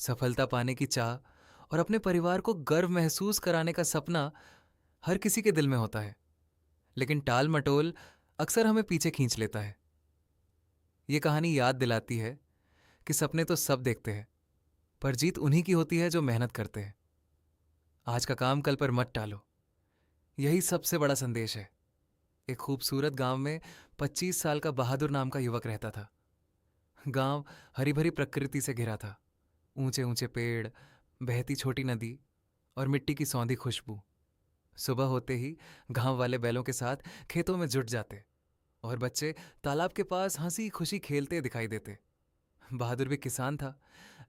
सफलता पाने की चाह और अपने परिवार को गर्व महसूस कराने का सपना हर किसी के दिल में होता है। लेकिन टाल मटोल अक्सर हमें पीछे खींच लेता है। ये कहानी याद दिलाती है कि सपने तो सब देखते हैं, पर जीत उन्हीं की होती है जो मेहनत करते हैं। आज का काम कल पर मत टालो, यही सबसे बड़ा संदेश है। एक खूबसूरत गांव में 25 साल का बहादुर नाम का युवक रहता था। गांव हरी भरी प्रकृति से घिरा था। ऊंचे ऊंचे पेड़, बहती छोटी नदी और मिट्टी की सौंधी खुशबू। सुबह होते ही गांव वाले बैलों के साथ खेतों में जुट जाते और बच्चे तालाब के पास हंसी खुशी खेलते दिखाई देते। बहादुर भी किसान था,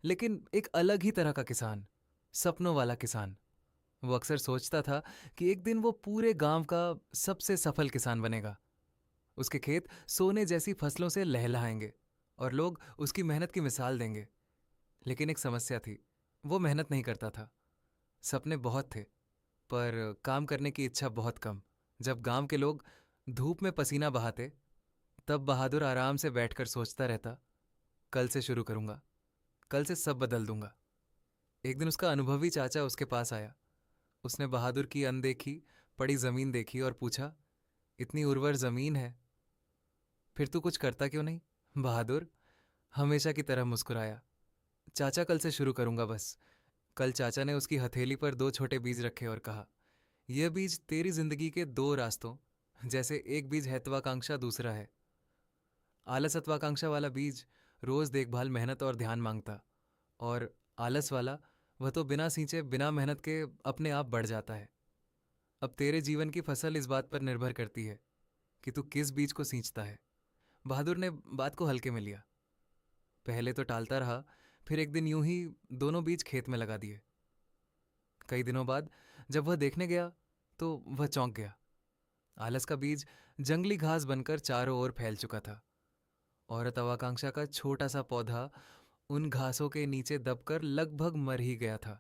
लेकिन एक अलग ही तरह का किसान, सपनों वाला किसान। वो अक्सर सोचता था कि एक दिन वो पूरे गांव का सबसे सफल किसान बनेगा। उसके खेत सोने जैसी फसलों से लहलहाएंगे और लोग उसकी मेहनत की मिसाल देंगे। लेकिन एक समस्या थी, वो मेहनत नहीं करता था। सपने बहुत थे, पर काम करने की इच्छा बहुत कम। जब गांव के लोग धूप में पसीना बहाते, तब बहादुर आराम से बैठकर सोचता रहता, कल से शुरू करूंगा, कल से सब बदल दूंगा। एक दिन उसका अनुभवी चाचा उसके पास आया। उसने बहादुर की अनदेखी पड़ी जमीन देखी और पूछा, इतनी उर्वर जमीन है, फिर तू कुछ करता क्यों नहीं? बहादुर हमेशा की तरह मुस्कुराया, चाचा कल से शुरू करूंगा बस। कल चाचा ने उसकी हथेली पर दो छोटे बीज रखे और कहा, यह बीज तेरी जिंदगी के दो रास्तों, जैसे एक बीज हेत्वाकांक्षा, दूसरा है आलसत्वाकांक्षा वाला बीज। रोज देखभाल, मेहनत और ध्यान मांगता, और आलस वाला, वह तो बिना सींचे बिना मेहनत के अपने आप बढ़ जाता है। अब तेरे जीवन की फसल इस बात पर निर्भर करती है कि तू किस बीज को सींचता है। बहादुर ने बात को हल्के में लिया। पहले तो टालता रहा, फिर एक दिन यूं ही दोनों बीज खेत में लगा दिए। कई दिनों बाद जब वह देखने गया तो वह चौंक गया। आलस का बीज जंगली घास बनकर चारों ओर फैल चुका था। औरत अवाकांक्षा का छोटा सा पौधा उन घासों के नीचे दबकर लगभग मर ही गया था।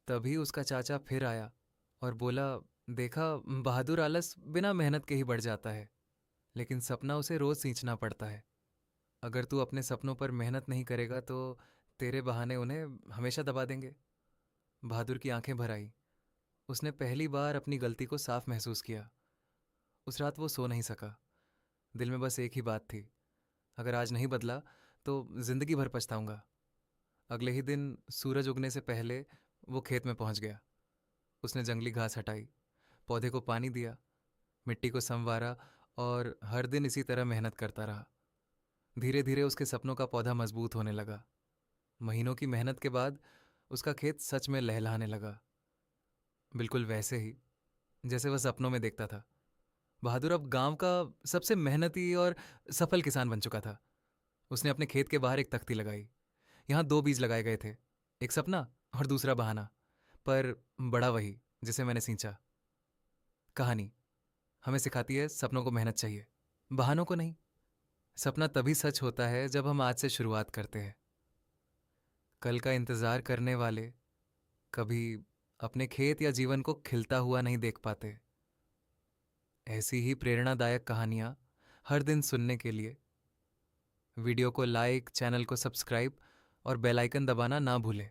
तभी उसका चाचा फिर आया और बोला, देखा, बहादुर आलस बिना मेहनत के ही बढ़ जाता है, लेकिन सपना उसे रोज सींचना पड़ता है। अगर तू अपने सपनों पर मेहनत नहीं करेगा तो तेरे बहाने उन्हें हमेशा दबा देंगे। बहादुर की आंखें भर आई। उसने पहली बार अपनी गलती को साफ महसूस किया। उस रात वो सो नहीं सका। दिल में बस एक ही बात थी, अगर आज नहीं बदला तो जिंदगी भर पछताऊंगा। अगले ही दिन सूरज उगने से पहले वो खेत में पहुंच गया। उसने जंगली घास हटाई, पौधे को पानी दिया, मिट्टी को संवारा और हर दिन इसी तरह मेहनत करता रहा। धीरे धीरे उसके सपनों का पौधा मजबूत होने लगा। महीनों की मेहनत के बाद उसका खेत सच में लहलहाने लगा, बिल्कुल वैसे ही जैसे वह सपनों में देखता था। बहादुर अब गांव का सबसे मेहनती और सफल किसान बन चुका था। उसने अपने खेत के बाहर एक तख्ती लगाई। यहाँ दो बीज लगाए गए थे, एक सपना और दूसरा बहाना, पर बड़ा वही जिसे मैंने सींचा। कहानी हमें सिखाती है, सपनों को मेहनत चाहिए, बहानों को नहीं। सपना तभी सच होता है जब हम आज से शुरुआत करते हैं। कल का इंतजार करने वाले कभी अपने खेत या जीवन को खिलता हुआ नहीं देख पाते। ऐसी ही प्रेरणादायक कहानियां हर दिन सुनने के लिए वीडियो को लाइक, चैनल को सब्सक्राइब और बेल आइकन दबाना ना भूलें।